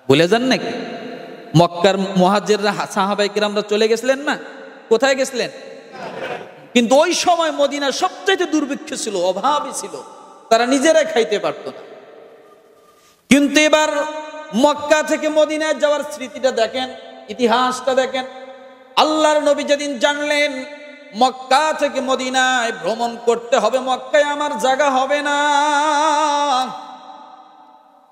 ভুলে যান নাকি? মক্কার মুহাজিররা সাহাবায়ে কিরামরা চলে গেছিলেন না? কোথায় গেছিলেন? কিন্তু ওই সময় মদিনার সবচাইতে দুর্ভিক্ষ ছিল, অভাবই ছিল, তারা নিজেরাই খাইতে পারত না। কিন্তু এবার মক্কা থেকে মদিনায় যাওয়ার স্মৃতিটা দেখেন, ইতিহাসটা দেখেন। আল্লাহর নবী যেদিন জানলেন মক্কা থেকে মদিনায় ভ্রমণ করতে হবে, মক্কায় আমার জায়গা হবে না,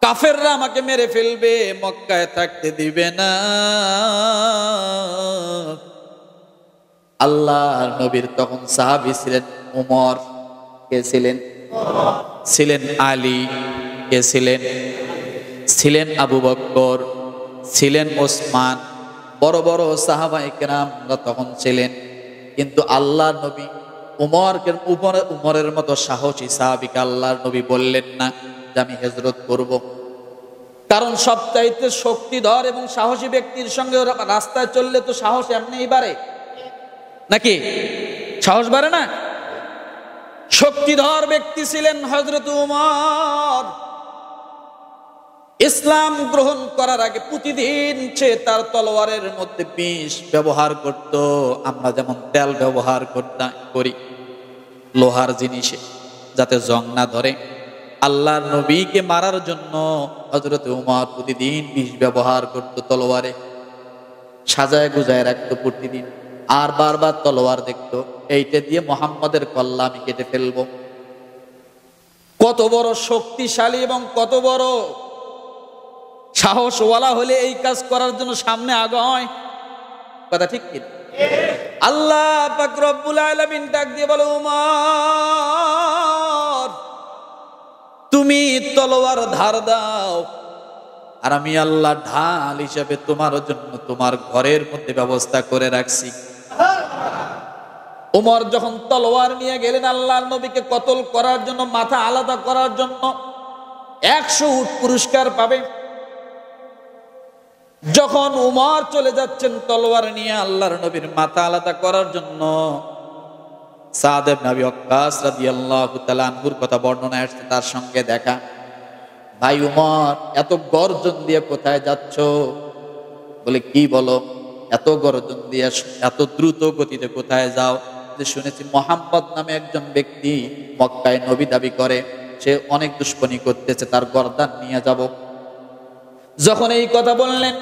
কাফেররা আমাকে মেরে ফেলবে, মক্কায় থাকতে দিবে না, আল্লাহর নবীর তখন সাহাবী ছিলেন উমর, কে ছিলেন? ছিলেন আলী, কে ছিলেন? ছিলেন আবু বকর, ছিলেন ওসমান, বড় বড় সাহাবায়ে কেরামরা তখন ছিলেন। কিন্তু আল্লাহর নবী উমরের মতো সাহসী সাহাবীকে আল্লাহর নবী বললেন না যে আমি হিজরত করব। কারণ সবচাইতে শক্তিধর এবং সাহসী ব্যক্তির সঙ্গে রাস্তায় চললে তো সাহস এমনিই বাড়ে নাকি? সাহস বাড়ে না? শক্তিধর ব্যক্তি ছিলেন হযরত উমর। ইসলাম গ্রহণ করার আগে প্রতিদিন সে তার তলোয়ারের মধ্যে বিষ ব্যবহার করত। আমরা যেমন তেল ব্যবহার করি লোহার জিনিসে যাতে জং না ধরে, আল্লাহর নবীকে মারার জন্য হযরত উমর প্রতিদিন বিষ ব্যবহার করত তলোয়ারে, সাজায় গুজায় রাখতো প্রতিদিন, আর বারবার তলোয়ার দেখতো, এইটা দিয়ে মুহাম্মাদের কল্লা আমি কেটে ফেলবো। কত বড় শক্তিশালী এবং কত বড় সাহসওয়ালা হলে এই কাজ করার জন্য সামনে আগায়, কথা ঠিক কি? আল্লাহ পাক রব্বুল আলামিন ডাক দিয়ে বলে, উমর তুমি তলোয়ার ধার দাও, আর আমি আল্লাহ ঢাল হিসেবে তোমার জন্য তোমার ঘরের মধ্যে ব্যবস্থা করে রাখছি। উমর যখন তলোয়ার নিয়ে গেলেন আল্লাহর নবীকে কতল করার জন্য, মাথা আলাদা করার জন্য, 100 উট পুরস্কার পাবে। যখন উমর চলে যাচ্ছেন তলোয়ার নিয়ে আল্লাহর নবীর মাথা আলাদা করার জন্য, সাদ ইবনে আবি ওয়াক্কাস রাদিয়াল্লাহু তাআলা আনহুর কথা বর্ণনায় আসছে, তার সঙ্গে দেখা। ভাই উমর, এত গর্জন দিয়ে কোথায় যাচ্ছ? বলে কি বলো? এত গর্জন দিয়ে এত দ্রুত গতিতে কোথায় যাও? যে শুনেছি মুহাম্মদ নামে একজন ব্যক্তি মক্কায় নবী দাবি করে, সে অনেক দুশমনী করতেছে, তার গর্দান নিয়ে যাব। যখন এই কথা বললেন,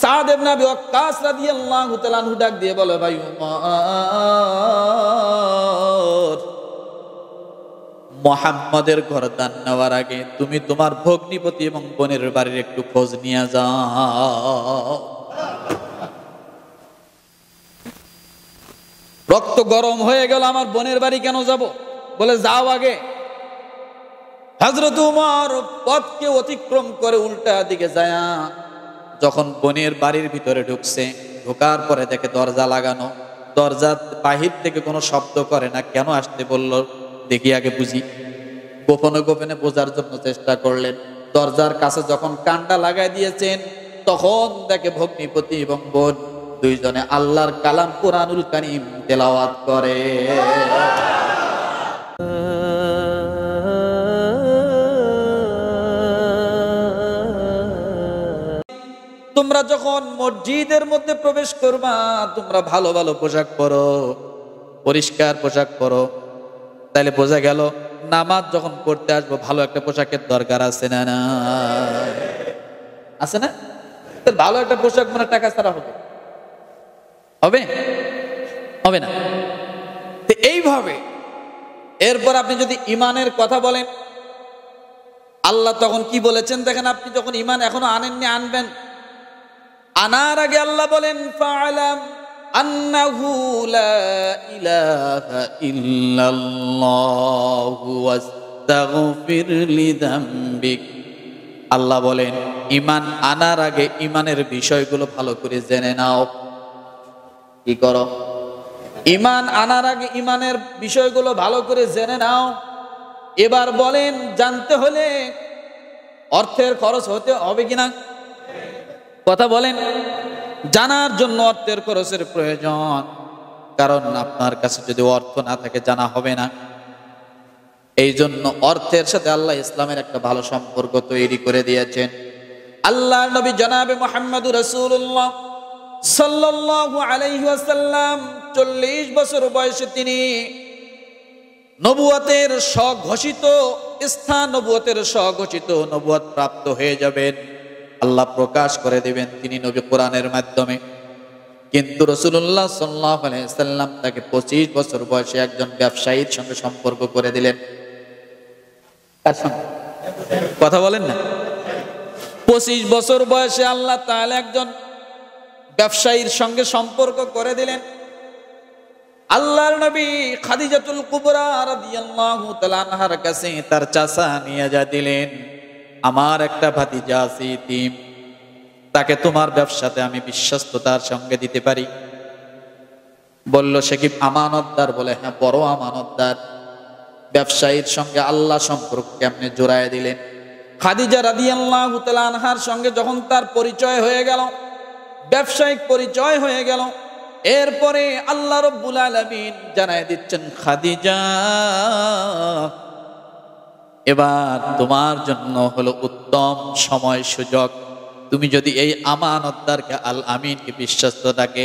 সাদ ইবনে আবি ওয়াক্কাস রাদিয়াল্লাহু তাআলা আনহু ডাক দিয়ে বলে, ভাই উমর, মুহাম্মাদের গর্দান নেওয়ার আগে তুমি তোমার ভগ্নিপতি এবং বোনের বাড়ির একটু খোঁজ নিয়ে যাও। রক্ত গরম হয়ে গেল, আমার বোনের বাড়ি কেন যাব? বলে যাও আগে। হযরত উমর পথকে অতিক্রম করে উল্টা দিকে যায়, যখন বোনের বাড়ির ভিতরে ঢুকছে, ঢোকার পরে দেখে দরজা লাগানো, দরজা বাহির থেকে কোনো শব্দ করে না। কেন আসতে বলল দেখি আগে বুঝি। গোপনে গোপনে বোঝার জন্য চেষ্টা করলেন। দরজার কাছে যখন কানটা লাগাই দিয়েছেন, তখন দেখে ভগ্নিপতি এবং বোন দুইজনে আল্লাহর কালাম কুরআনুল কারীম তেলাওয়াত করে। তোমরা যখন মসজিদের মধ্যে প্রবেশ করবা, তোমরা ভালো ভালো পোশাক পরো, পরিষ্কার পোশাক পরো। তাইলে বোঝা গেল নামাজ যখন পড়তে আসবো ভালো একটা পোশাকের দরকার আছে না? না আছে না? ভালো একটা পোশাক মানে টাকা ছাড়া হবে? হবে? হবে না। তো এইভাবে এরপর আপনি যদি ইমানের কথা বলেন, আল্লাহ তখন কি বলেছেন দেখেন। আপনি যখন ইমান এখনো আনেননি, আনবেন। আনার আগে আল্লাহ বলেন, ফাআলাম আন্নাহু লা ইলাহা ইল্লাল্লাহু ওয়াস্তাগফির লিযামবিক। আল্লাহ বলেন ইমান আনার আগে ইমানের বিষয়গুলো ভালো করে জেনে নাও। কি করো? ইমান আনার আগে ইমানের বিষয়গুলো ভালো করে জেনে নাও। এবার বলেন, জানতে হলে অর্থের খরচ হতে হবে কিনা? কথা বলেন। জানার জন্য অর্থের খরচের প্রয়োজন, কারণ আপনার কাছে যদি অর্থ না থাকে জানা হবে না। এই জন্য অর্থের সাথে আল্লাহ ইসলামের একটা ভালো সম্পর্ক তৈরি করে দিয়েছেন। আল্লাহ নবী জনাবে মুহাম্মদুর রাসূলুল্লাহ সাল্লাল্লাহু আলাইহি ওয়াসাল্লাম 40 বছর বয়সে তিনি নবুয়তের স্বঘোষিত স্থান, নবুয়তের স্বঘোষিত নবুয়ত প্রাপ্ত হয়ে যাবেন, আল্লাহ প্রকাশ করে দিবেন তিনি নবী কোরআনের মাধ্যমে। কিন্তু রাসূলুল্লাহ সাল্লাল্লাহু আলাইহি ওয়াসাল্লাম তাকে 25 বছর বয়সে একজন ব্যবসায়ীর সঙ্গে সম্পর্ক করে দিলেন। কার সঙ্গে? কথা বলেন না। 25 বছর বয়সে আল্লাহ তাআলা একজন ব্যবসায়ীর সঙ্গে সম্পর্ক করে দিলেন। আল্লাহর নবী খাদিজাতুল কুবরা রাদিয়াল্লাহু তাআলা আনহার কাছে তার চাচা নিয়ে যা দিলেন, আমার একটা ভাতিজা আছে ইতিম, তাকে তোমার ব্যবসাতে আমি বিশ্বস্ততার সঙ্গে দিতে পারি। বলল সে কি আমানতদার? বলে হ্যাঁ, বড় আমানতদার। ব্যবসায়ীর সঙ্গে আল্লাহ সম্পর্ক কেমনে জোড়ায় দিলেন। খাদিজা রাদিয়াল্লাহু তাআলা আনহার সঙ্গে যখন তার পরিচয় হয়ে গেল, ব্যবসায়িক পরিচয় হয়ে গেল, এরপরে আল্লাহ রাব্বুল আলামিন জানায় দিচ্ছেন, খাদিজা এবার তোমার জন্য হলো উত্তম সময় সুযোগ। তুমি যদি এই আমানতদারকে আল আমিনকে বিশ্বস্ততাকে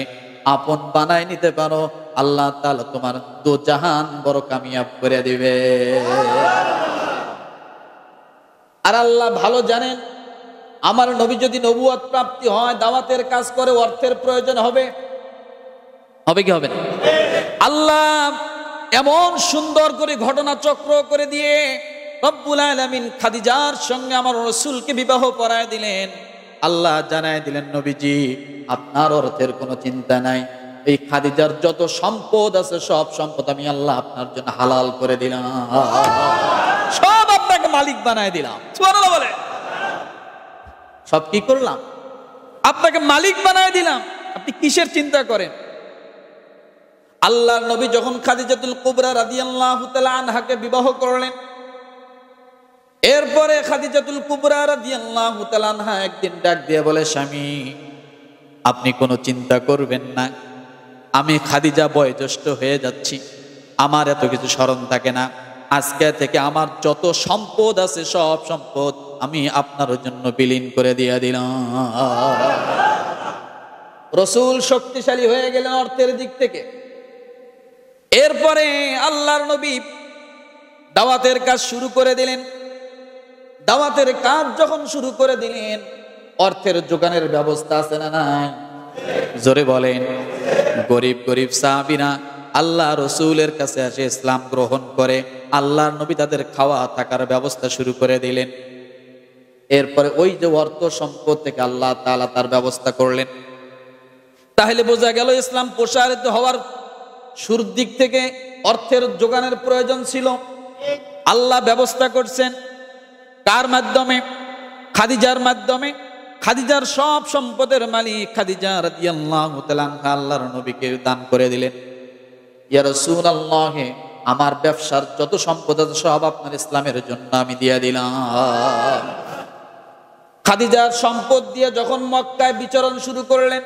আপন বানায় নিতে পারো, আল্লাহ তাআলা তোমার দু জাহান বড় কামিয়াব করে দিবে। আর আল্লাহ ভালো জানেন, আমার নবী যদি নবুয়ত প্রাপ্তি হয়, দাওয়াতের কাজ করে, অর্থের প্রয়োজন হবে, হবে কি হবে না? আল্লাহ এমন সুন্দর করে ঘটনা চক্র করে দিয়ে রব্বুল আলামিন খাদিজার সঙ্গে আমার রাসূলকে বিবাহ পড়ায় দিলেন। আল্লাহ জানায় দিলেন, নবীজি আপনার অর্থের কোনো চিন্তা নাই, এই খাদিজার যত সম্পদ আছে সব সম্পদ আমি আল্লাহ আপনার জন্য হালাল করে দিলাম, সব আপনাকে মালিক বানায় দিলাম। সুবহানাল্লাহ বলে। সব কি করলাম? আপনাকে মালিক বানায় দিলাম, আপনি কিসের চিন্তা করেন? আল্লাহর নবী যখন খাদিজাতুল কুবরা রাদিয়াল্লাহু তাআলা আনহাকে বিবাহ করলেন, এরপরে খাদিজাতুল কুবরা রাদিয়াল্লাহু তাআলা আনহা একদিন ডাক দিয়ে বলে, স্বামী আপনি কোনো চিন্তা করবেন না, আমি খাদিজা বয়োজ্যেষ্ঠ হয়ে যাচ্ছি, আমার এত কিছু স্মরণ থাকে না, আজকে থেকে আমার যত সম্পদ আছে সব সম্পদ আমি আপনার জন্য বিলীন করে দিয়ে দিলাম। রাসূল শক্তিশালী হয়ে গেলেন অর্থের দিক থেকে। এরপরে আল্লাহর নবী দাওয়াতের কাজ শুরু করে দিলেন। দাওয়াতের কাজ যখন শুরু করে দিলেন, অর্থের যোগানের ব্যবস্থা আছে না নাই? জোরে বলেন। গরিব গরিব সাহাবীরা আল্লাহ রসুলের কাছে আসে ইসলাম গ্রহণ করে, আল্লাহর নবী তাদের খাওয়া থাকার ব্যবস্থা শুরু করে দিলেন। এরপরে ওই যে অর্থ সম্পদ থেকে আল্লাহ তাআলা তার ব্যবস্থা করলেন। তাহলে বোঝা গেল ইসলাম প্রসারিত হওয়ার শুরুর দিক থেকে অর্থের যোগানের প্রয়োজন ছিল, আল্লাহ ব্যবস্থা করছেন। কার মাধ্যমে? খাদিজার মাধ্যমে। খাদিজার সব সম্পদের মালিক খাদিজা রাদিয়াল্লাহু তাআলা আনহা আল্লাহর নবীকে দান করে দিলেন। ইয়া রাসূলুল্লাহ, আমার ব্যবসার যত সম্পদ আছে সব আপনার ইসলামের জন্য আমি দিয়ে দিলাম। খাদিজার সম্পদ দিয়ে যখন মক্কায় বিচরণ শুরু করলেন,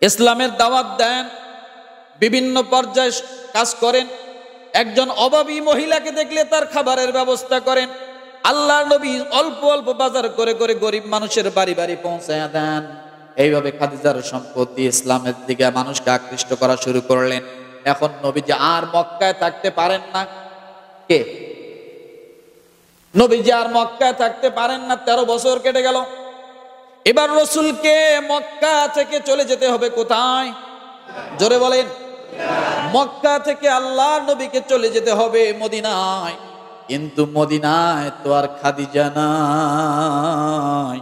ইসলামের দাওয়াত দেন, বিভিন্ন পর্যায়ে কাজ করেন, একজন অভাবী মহিলাকে দেখলে তার খাবারের ব্যবস্থা করেন। আল্লাহর নবী অল্প অল্প বাজার করে করে গরিব মানুষের বাড়ি বাড়ি পৌঁছায় দেন। এইভাবে খাদিজার সম্পদ দিয়ে ইসলামের দিকে মানুষকে আকৃষ্ট করা শুরু করলেন। এখন নবীজি আর মক্কায় থাকতে পারেন না। কে? নবীজি আর মক্কায় থাকতে পারেন না। 13 বছর কেটে গেল। এবার রাসূলকে মক্কা থেকে চলে যেতে হবে কোথায়? জোরে বলেন। মক্কা থেকে আল্লাহর নবীকে চলে যেতে হবে মদিনায়। কিন্তু মদিনায় তো আর খাদিজা নাই।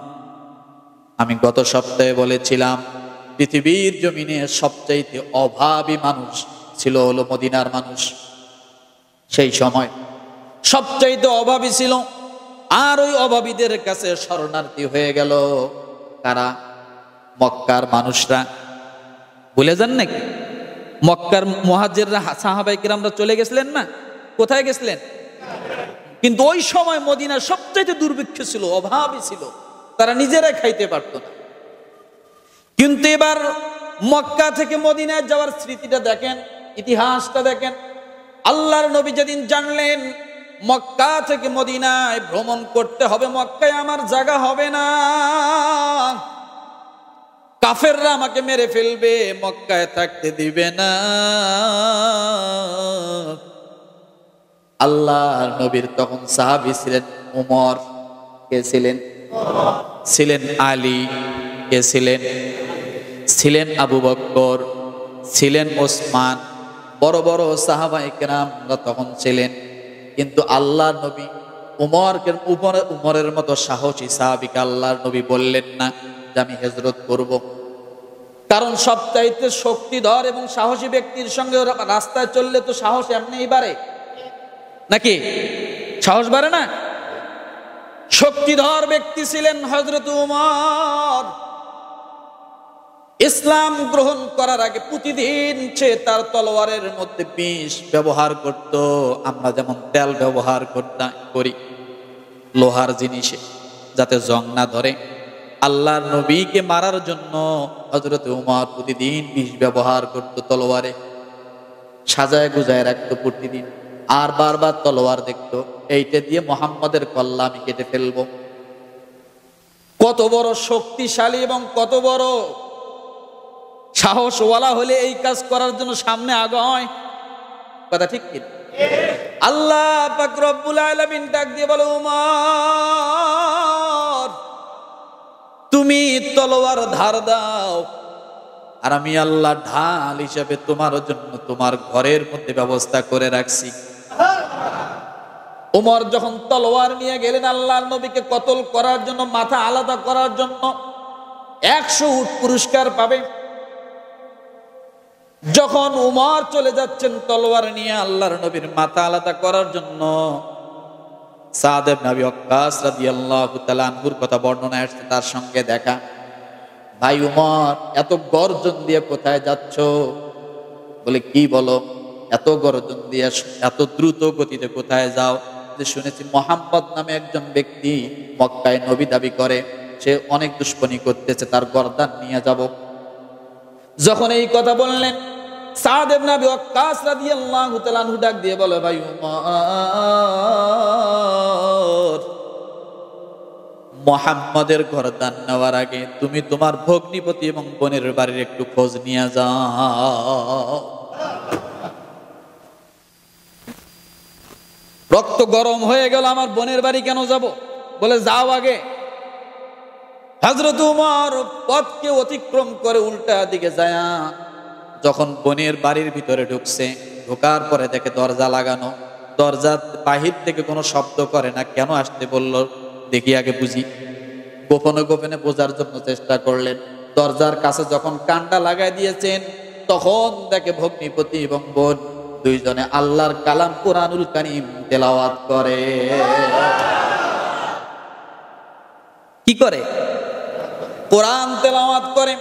আমি গত সপ্তাহে বলেছিলাম, পৃথিবীর জমিনে সবচাইতে অভাবী মানুষ ছিল হলো মদিনার মানুষ। সেই সময় সবচাইতে অভাবী ছিল। আর ওই অভাবীদের কাছে শরণার্থী হয়ে গেল কারা? মক্কার মানুষরা। ভুলে যান নাকি? মক্কার মুহাজিররা সাহাবায়ে কিরামরা চলে গেছিলেন না? কোথায় গেছিলেন? কিন্তু ওই সময় মদিনার সবচাইতে দুর্ভিক্ষ ছিল, অভাবী ছিল, তারা নিজেরাই খাইতে পারত না। কিন্তু এবার মক্কা থেকে মদিনায় যাওয়ার স্মৃতিটা দেখেন, ইতিহাসটা দেখেন। আল্লাহর নবী যেদিন জানলেন মক্কা থেকে মদিনায় ভ্রমণ করতে হবে, মক্কায় আমার জায়গা হবে না, কাফেররা আমাকে মেরে ফেলবে, মক্কায় থাকতে দিবে না। আল্লাহর নবীর তখন সাহাবী ছিলেন উমর, কে ছিলেন? ছিলেন আলী, কে ছিলেন? ছিলেন আবু বকর, ছিলেন ওসমান, বড় বড় সাহাবায়ে কেরামরা তখন ছিলেন। কিন্তু আল্লাহর নবী উমরের মতো সাহসী সাহাবীকে আল্লাহর নবী বললেন না যে আমি হিজরত করব। কারণ সবচাইতে শক্তিধর এবং সাহসী ব্যক্তির সঙ্গে রাস্তায় চললে তো সাহস এমনিই বাড়ে নাকি? সাহস বাড়ে না? শক্তিধর ব্যক্তি ছিলেন হযরত উমর। ইসলাম গ্রহণ করার আগে প্রতিদিন সে তার তলোয়ারের মধ্যে বিষ ব্যবহার করত। আমরা যেমন তেল ব্যবহার করি লোহার জিনিসে যাতে জং না ধরে, আল্লাহর নবীকে মারার জন্য হযরত উমর প্রতিদিন বিষ ব্যবহার করত তলোয়ারে, সাজায় গুজায় রাখতো প্রতিদিন, আর বারবার তলোয়ার দেখতো, এইটা দিয়ে মুহাম্মাদের কল্লা আমি কেটে ফেলবো। কত বড় শক্তিশালী এবং কত বড় সাহসওয়ালা হলে এই কাজ করার জন্য সামনে আগায়, কথা ঠিক কি? আল্লাহ পাক রব্বুল আলামিন ডাক দিয়ে বলে, উমর তুমি তলোয়ার ধার দাও, আর আমি আল্লাহ ঢাল হিসেবে তোমার জন্য তোমার ঘরের মধ্যে ব্যবস্থা করে রাখছি। উমর যখন তলোয়ার নিয়ে গেলেন আল্লাহর নবীকে কতল করার জন্য, মাথা আলাদা করার জন্য, 100 উট পুরস্কার পাবে। যখন উমর চলে যাচ্ছেন তলোয়ার নিয়ে আল্লাহর নবীর মাথা আলাদা করার জন্য, সাদ ইবনে আবি ওয়াক্কাস রাদিয়াল্লাহু তাআলা আনহুর কথা বর্ণনা আসছে, তার সঙ্গে দেখা। ভাই উমর, এত গর্জন দিয়ে কোথায় যাচ্ছ? বলে কি বলো? এত গর্জন দিয়ে এত দ্রুত গতিতে কোথায় যাও? যে শুনেছি মুহাম্মদ নামে একজন ব্যক্তি মক্কায় নবী দাবি করে, সে অনেক দুশমনী করতেছে, তার গর্দান নিয়ে যাব। যখন এই কথা বললেন, সাদ ইবনে আবি ওয়াক্কাস রাদিয়াল্লাহু তাআলা আনহু ডাক দিয়ে বলে, ভাই উমর, মুহাম্মাদের গর্দান নেওয়ার আগে তুমি তোমার ভগ্নিপতি এবং বোনের বাড়ির একটু খোঁজ নিয়ে যাও। রক্ত গরম হয়ে গেল, আমার বোনের বাড়ি কেন যাব? বলে যাও আগে। হযরত উমর পথকে অতিক্রম করে উল্টা দিকে যায়, যখন বোনের বাড়ির ভিতরে ঢুকছে, ঢোকার পরে দেখে দরজা লাগানো, দরজা বাহির থেকে কোনো শব্দ করে না। কেন আসতে বলল দেখি আগে বুঝি। গোপনে গোপনে বোঝার জন্য চেষ্টা করলেন। দরজার কাছে যখন কানটা লাগাই দিয়েছেন, তখন দেখে ভগ্নিপতি এবং বোন দুইজনে আল্লাহর কালাম কুরআনুল কারীম তেলাওয়াত করে। কি করে? কোরআন তেলাওয়াত করে,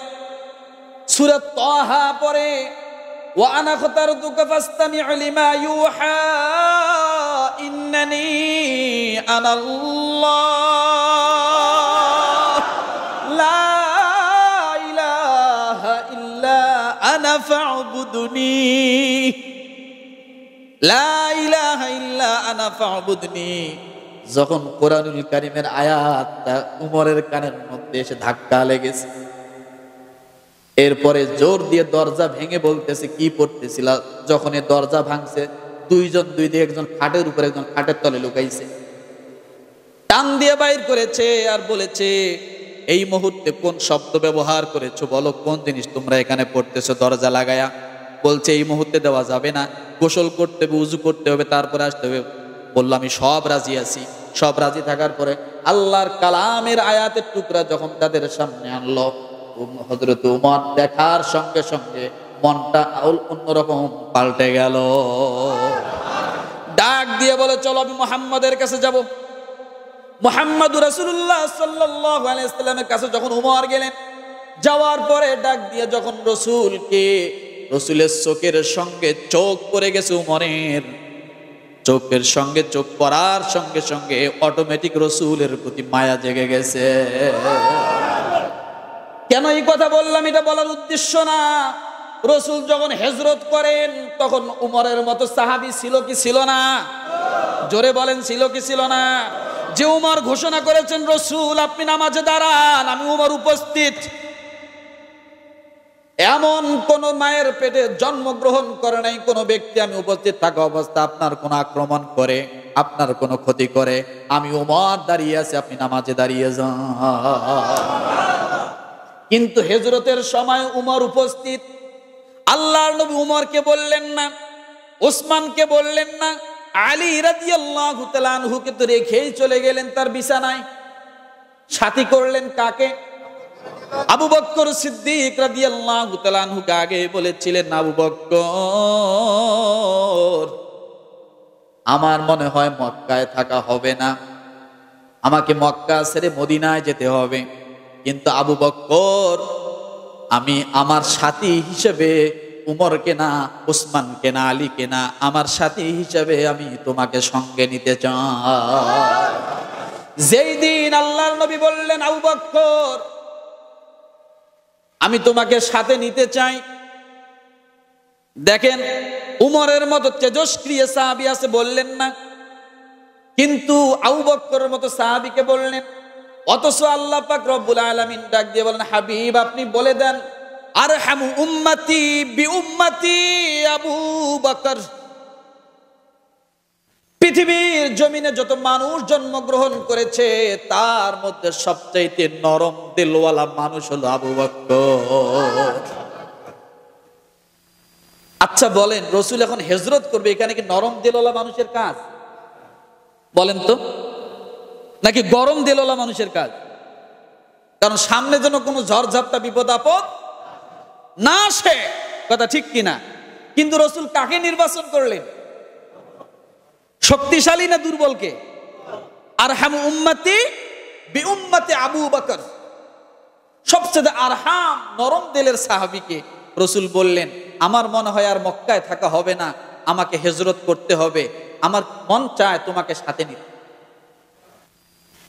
সূরা তাহা পড়ে। ওয়া আনা খতারতুকা ফাসতামি' লিমা ইউহা ইন্নানি আনাল্লাহ লা ইলাহা ইল্লা আনা ফা'বুদনি লা ইলাহা ইল্লা আনা ফা'বুদনি। যখন কোরআনুল কারীমের আয়াতটা উমরের কানের মধ্যে এসে ধাক্কা লেগেছে, এরপরে জোর দিয়ে দরজা ভেঙে বলতেছে কি পড়তেছিল। যখন এই দরজা ভাঙছে, দুইজন দুই দিকে, একজন খাটের উপরে, একজন খাটের তলে লুকাইছে, টান দিয়ে বাইর করেছে আর বলেছে, এই মুহূর্তে কোন শব্দ ব্যবহার করেছো বলো, কোন জিনিস তোমরা এখানে পড়তেছো দরজা লাগায়া? বলছে এই মুহূর্তে দেওয়া যাবে না, গোসল করতে হবে, উযু করতে হবে, তারপরে আসতে হবে। বললাম আমি সব রাজি আছি। সব রাজি থাকার পরে আল্লাহর কালামের আয়াতের টুকরা যখন তাদের সামনে আনলো, হযরত উমর দেখার সঙ্গে সঙ্গে মনটা অন্যরকম পাল্টে গেল। ডাক দিয়ে বলে, চলো আমি মুহাম্মাদের কাছে যাব। মুহাম্মাদুর রাসূলুল্লাহ সাল্লাল্লাহু আলাইহি ওয়াসাল্লামের কাছে যখন উমর গেলেন, যাওয়ার পরে ডাক দিয়ে যখন রসুলের চোখের সঙ্গে চোখ পড়ে গেছে, উমরের চোখের সঙ্গে চোখ পড়ার সঙ্গে সঙ্গে অটোমেটিক রসুলের প্রতি মায়া জেগে গেছে। কেন এই কথা বললাম? এটা বলার উদ্দেশ্য না, রসুল যখন হিজরত করেন তখন উমরের মতো সাহাবী ছিল কি ছিল না? জোরে বলেন ছিল কি ছিল না? যে উমর ঘোষণা করেছেন রসুল আপনি নামাজে দাঁড়ান, আমি উমর উপস্থিত। এমন কোন মায়ের পেটে জন্মগ্রহণ করে নাই কোন ব্যক্তি, আমি উপস্থিত থাকা অবস্থা আপনার কোন আক্রমণ করে, আপনার কোন ক্ষতি করে, আমি উমর দাঁড়িয়ে আছি, আপনি নামাজে দাঁড়িয়ে যান। কিন্তু হিজরতের সময় উমর উপস্থিত। আল্লাহর নবী উমরকে বললেন না, ওসমানকে বললেন না, আলী রাদিয়াল্লাহু তাআলা আনহুকে তো রেখেই চলে গেলেন তার বিছানায়। সাথী করলেন কাকে? আবু বকর সিদ্দিক রাদিয়াল্লাহু তাআলা আনহুকে আগে বলেছিলেন, আবু বকর আমার মনে হয় মক্কায় থাকা হবে না, আমাকে মক্কা ছেড়ে মদিনায় যেতে হবে। কিন্তু আবু বকর আমি আমার সাথী হিসেবে উমরকে না, ওসমানকে না, আলীকে না, আমার সাথী হিসেবে আমি তোমাকে সঙ্গে নিতে চাই। যেই দিন আল্লাহর নবী বললেন আবু বকর আমি তোমাকে সাথে নিতে চাই, দেখেন উমরের মতো তেজস্ক্রিয় সাহাবী আছে বললেন না, কিন্তু আবু বকরের মতো সাহাবীকে বললেন। অথচ আল্লাহ পাক রব্বুল আলামিন ডাক দিয়ে বলেন, হাবিব আপনি বলে দেন আরহামু উম্মতি বি উম্মতি আবু বকর। পৃথিবীর জমিনে যত মানুষ জন্মগ্রহণ করেছে তার মধ্যে সবচাইতে নরম দিলওয়ালা মানুষ হলো আবু বকর। আচ্ছা বলেন রসুল এখন হিজরত করবে, এখানে কি নরম দিলওয়ালা মানুষের কাজ? বলেন তো, নাকি গরম দিলওয়ালা মানুষের কাজ? কারণ সামনে যেন কোনো ঝড়ঝাপটা বিপদ আপদ না আসে, কথা ঠিক কিনা? কিন্তু রসুল কাকে নির্বাচন করলেন? শক্তিশালী না দুর্বলকে? আরহামু উম্মতি বি উম্মতি আবু বকর, সবচেয়ে আরহাম নরম দিলের সাহাবীকে রসুল বললেন আমার মনে হয় আর মক্কায় থাকা হবে না, আমাকে হিজরত করতে হবে, আমার মন চায় তোমাকে সাথে নিতে।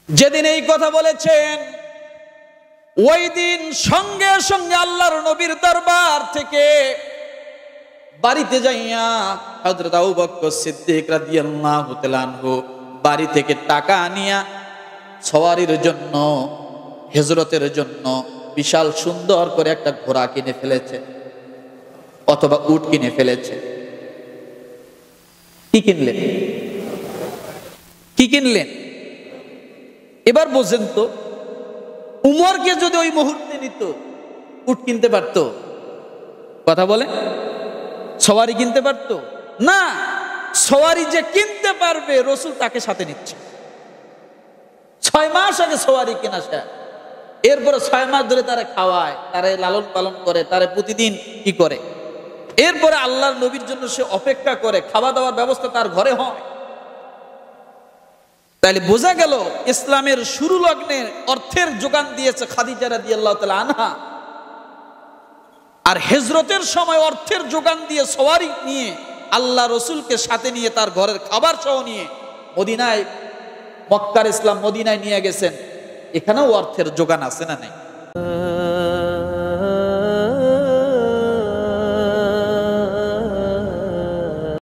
যেদিন এই কথা বলেছেন ওই দিন সঙ্গে সঙ্গে আল্লাহর নবীর দরবার থেকে বাড়িতে যাইয়া হযরত আবু বকর সিদ্দিক রাদিয়াল্লাহু তাআলা আনহু বাড়ি থেকে টাকা আনিয়া সওয়ারির জন্য, হিজরতের জন্য বিশাল সুন্দর করে একটা ঘোড়া কিনে ফেলেছে অথবা উট কিনে ফেলেছে। কি কিনলেন? কি কিনলেন? এবার বোঝেন তো, উমরকে যদি ওই মুহূর্তে নিত উট কিনতে পারত? কথা বলে সওয়ারি কিনতে পারত না। সওয়ারি যে কিনতে পারবে রসুল তাকে সাথে নিচ্ছে। 6 মাস আগে সওয়ারি কেনা শেষ, এরপরে 6 মাস ধরে তারা খাওয়ায়, তারা লালন পালন করে, তারা প্রতিদিন কি করে, এরপরে আল্লাহর নবীর জন্য সে অপেক্ষা করে, খাওয়া দাওয়ার ব্যবস্থা তার ঘরে হয়। তাইলে বোঝা গেল ইসলামের শুরু লগ্নে অর্থের যোগান দিয়েছে খাদিজা রাদিয়াল্লাহু তাআলা আনহা, আর হিজরতের সময় অর্থের যোগান দিয়ে সওয়ারি নিয়ে আল্লাহ রসুলকে সাথে নিয়ে তার ঘরের খাবার সহ নিয়ে মদিনায়, মক্কার ইসলাম মদিনায় নিয়ে গেছেন। এখানেও অর্থের যোগান আছে না নাই?